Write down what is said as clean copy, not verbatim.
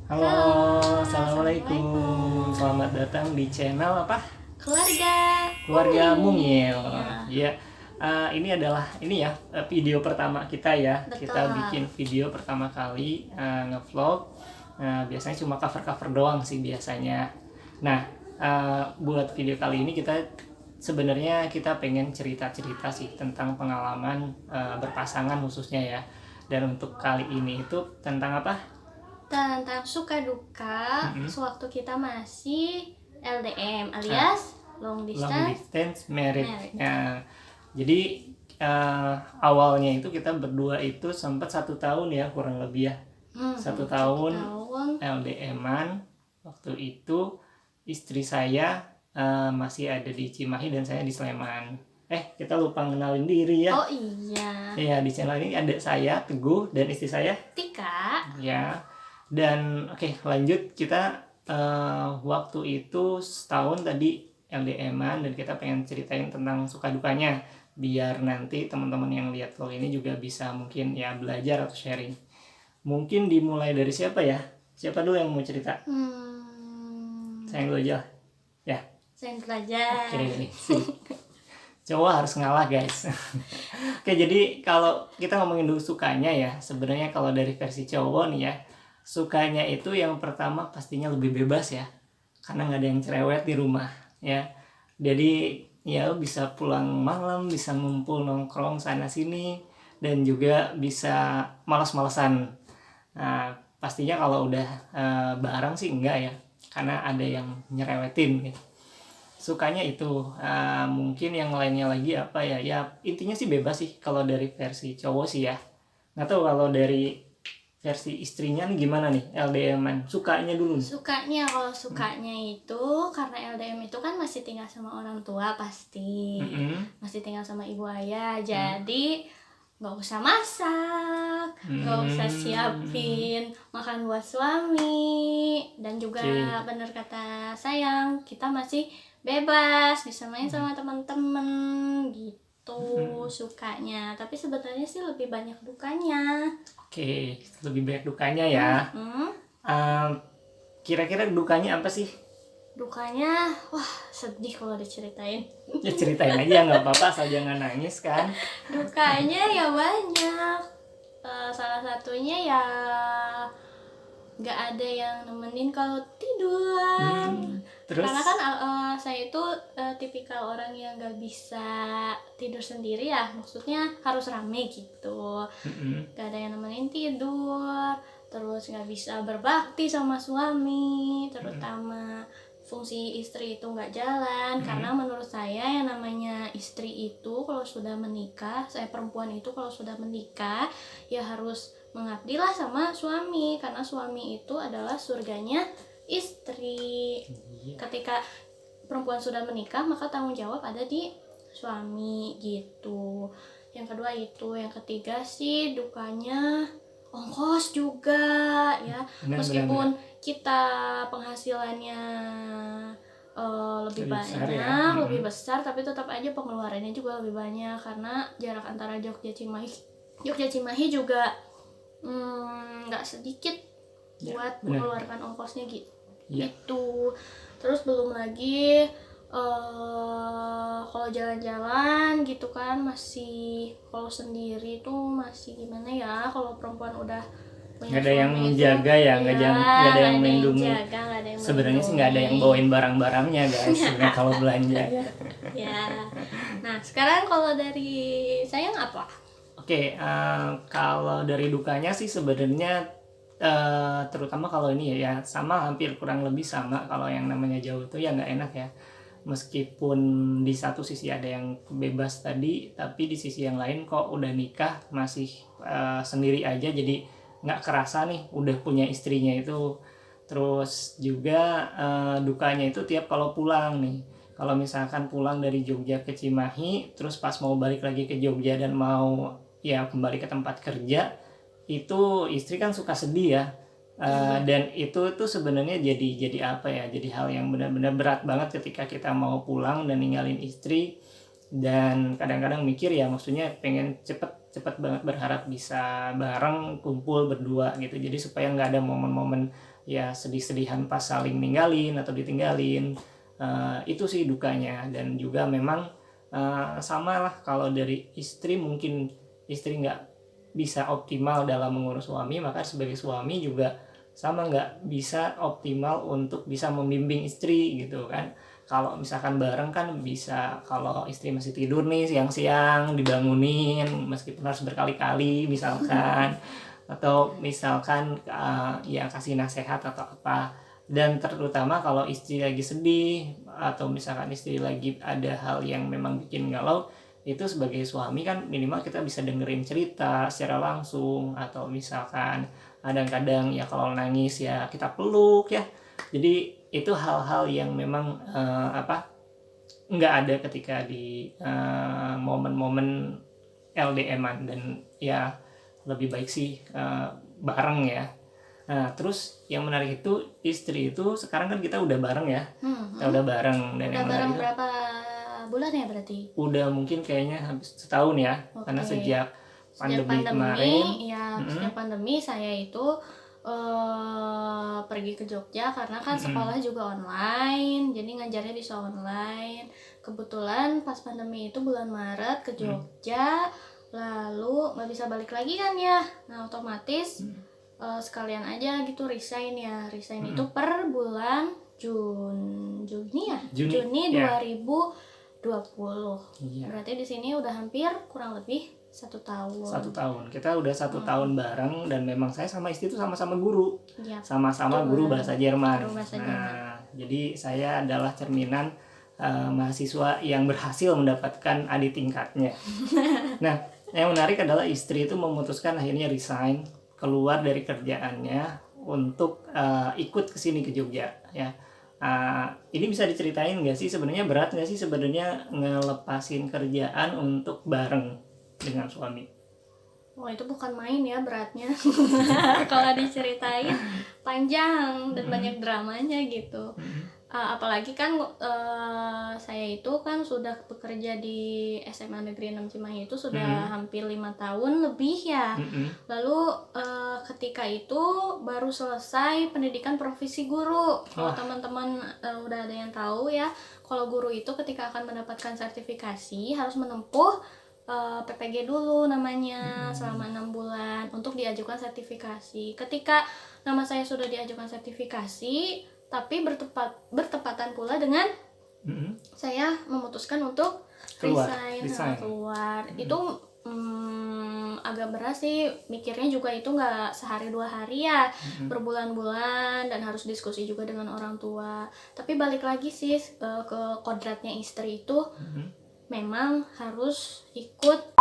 Halo, Halo, assalamualaikum. assalamualaikum. Selamat datang di channel apa? Keluarga Keluarga Mungil. Mungil. Ya, Ya, ini adalah video pertama kita ya. Kita betul. bikin video pertama kali ngevlog. Biasanya cuma cover-cover doang sih biasanya. Nah, buat video kali ini sebenarnya kita pengen cerita-cerita sih tentang pengalaman berpasangan khususnya ya. Dan untuk kali ini itu tentang apa? Tentang suka duka Mm-mm. sewaktu kita masih LDM Ah, alias long long distance distance married. marriage. Nah, jadi awalnya itu kita berdua itu sempat 1 tahun ya kurang lebih ya. Satu Satu tahun tahun. LDM-an. Waktu itu istri saya masih ada di Cimahi dan saya di Sleman. Kita lupa ngenalin diri ya. Oh iya, Iya, di channel ini ada saya Teguh dan istri saya Tika. ya. Dan oke, lanjut kita waktu itu setahun tadi LDM-an dan kita pengen ceritain tentang suka dukanya biar nanti teman-teman yang lihat vlog ini juga bisa mungkin ya belajar atau sharing. Mungkin dimulai dari siapa ya? Siapa dulu yang mau cerita? Saya dulu aja lah. Ya. Saya belajar. Oke. Cowok harus ngalah guys. Oke, jadi kalau kita ngomongin dulu sukanya ya, sebenarnya kalau dari versi cowok nih ya, sukanya itu yang pertama pastinya lebih bebas ya, karena nggak ada yang cerewet di rumah ya. Jadi ya bisa pulang malam, bisa ngumpul nongkrong sana sini, dan juga bisa malas-malasan. Nah, pastinya kalau udah bareng sih enggak ya, karena ada yang nyerewetin gitu. Sukanya itu mungkin yang lainnya lagi apa ya, ya intinya sih bebas sih kalau dari versi cowok sih ya. Nggak tahu kalau dari versi istrinya nih gimana nih, LDM-an sukanya dulu nih. Kalau sukanya itu karena LDM itu kan masih tinggal sama orang tua pasti. Masih tinggal sama ibu ayah. Jadi nggak usah masak, nggak usah siapin makan buat suami, dan juga bener kata sayang, kita masih bebas bisa main sama teman-teman gitu. Sukanya, tapi sebenarnya sih lebih banyak dukanya. Oke, lebih banyak dukanya ya. Kira-kira dukanya apa sih? Dukanya, wah sedih kalau diceritain. Ya ceritain aja, nggak apa-apa asal jangan nangis kan. Dukanya ya banyak. Salah satunya ya nggak ada yang nemenin kalau tidur. Terus Karena kan saya itu tipikal orang yang nggak bisa tidur sendiri ya, maksudnya harus rame gitu. Nggak ada yang nemenin tidur, terus nggak bisa berbakti sama suami, terutama fungsi istri itu nggak jalan. Karena menurut saya yang namanya istri itu kalau sudah menikah, saya perempuan itu kalau sudah menikah ya harus mengabdilah sama suami, karena suami itu adalah surganya istri. Ketika perempuan sudah menikah maka tanggung jawab ada di suami gitu. Yang kedua itu, yang ketiga sih dukanya ongkos juga ya. Meskipun kita penghasilannya lebih Lebih besar banyak, ya. lebih besar, tapi tetap aja pengeluarannya juga lebih banyak karena jarak antara Jogja Cimahi juga nggak sedikit Ya, buat benar. mengeluarkan ongkosnya gitu. Ya. Itu terus belum lagi kalau jalan-jalan gitu kan, masih kalau sendiri tuh masih gimana ya, kalau perempuan udah punya Nggak ada yang suami itu menjaga ya, nggak ada yang melindungi. Sebenarnya sih nggak ada yang bawain barang-barangnya guys sebenarnya kalau belanja. Ya. Nah sekarang kalau dari sayang apa? Oke, kalau dari dukanya sih sebenarnya terutama kalau ini ya sama, hampir kurang lebih sama. Kalau yang namanya jauh itu ya nggak enak ya. Meskipun di satu sisi ada yang bebas tadi, tapi di sisi yang lain kok udah nikah masih sendiri aja, jadi nggak kerasa nih udah punya istrinya itu. Terus juga dukanya itu tiap kalau pulang nih, kalau misalkan pulang dari Jogja ke Cimahi terus pas mau balik lagi ke Jogja dan mau ya kembali ke tempat kerja, itu istri kan suka sedih ya. Dan itu tuh sebenarnya jadi apa ya, jadi hal yang benar-benar berat banget ketika kita mau pulang dan ninggalin istri. Dan kadang-kadang mikir ya, maksudnya pengen cepet banget berharap bisa bareng kumpul berdua gitu, jadi supaya nggak ada momen-momen ya sedih-sedihan pas saling ninggalin atau ditinggalin. Itu sih dukanya. Dan juga memang sama lah kalau dari istri, mungkin istri nggak bisa optimal dalam mengurus suami, maka sebagai suami juga sama nggak bisa optimal untuk bisa membimbing istri gitu kan. Kalau misalkan bareng kan bisa, kalau istri masih tidur nih siang-siang dibangunin meskipun harus berkali-kali misalkan, atau misalkan ya kasih nasihat atau apa. Dan terutama kalau istri lagi sedih atau misalkan istri lagi ada hal yang memang bikin galau, itu sebagai suami kan minimal kita bisa dengerin cerita secara langsung, atau misalkan kadang-kadang ya kalau nangis ya kita peluk ya. Jadi itu hal-hal yang memang nggak ada ketika di momen-momen LDM-an. Dan ya lebih baik sih bareng ya. Nah terus yang menarik itu, istri itu sekarang kan kita udah bareng ya, kita udah bareng. Dan Udah yang bareng menarik berapa bulan ya berarti? udah mungkin kayaknya habis setahun ya. Karena Oke. sejak Sejak pandemi kemarin. ya sejak pandemi saya itu pergi ke Jogja karena kan sekolah juga online, jadi ngajarnya bisa online. Kebetulan pas pandemi itu bulan Maret ke Jogja, lalu nggak bisa balik lagi kan ya. Nah otomatis sekalian aja gitu resign ya. Resign itu per bulan Juni ya? Juni, ya. 2020. Iya. Berarti di sini udah hampir kurang lebih 1 tahun. 1 tahun. Kita udah 1 tahun bareng. Dan memang saya sama istri itu sama-sama guru. Iya, Sama-sama guru bahasa Jerman. Guru bahasa Nah, jadi saya adalah cerminan mahasiswa yang berhasil mendapatkan adik tingkatnya. Nah, yang menarik adalah istri itu memutuskan akhirnya resign, keluar dari kerjaannya untuk ikut ke sini ke Jogja ya. Ini bisa diceritain nggak sih, sebenarnya berat nggak sih sebenarnya ngelepasin kerjaan untuk bareng dengan suami? Wah itu bukan main ya beratnya. Kalau diceritain panjang dan banyak dramanya gitu. Apalagi kan saya itu kan sudah bekerja di SMA Negeri 6 Cimahi itu sudah hampir 5 tahun lebih ya. Lalu ketika itu baru selesai pendidikan profesi guru. Kalau teman-teman udah ada yang tahu ya, kalau guru itu ketika akan mendapatkan sertifikasi harus menempuh PPG dulu namanya selama 6 bulan untuk diajukan sertifikasi. Ketika nama saya sudah diajukan sertifikasi, tapi bertepatan pula dengan saya memutuskan untuk resign. Keluar. Itu agak berat sih, mikirnya juga itu nggak sehari 2 hari ya, berbulan-bulan, dan harus diskusi juga dengan orang tua. Tapi balik lagi sih ke kodratnya istri itu, memang harus ikut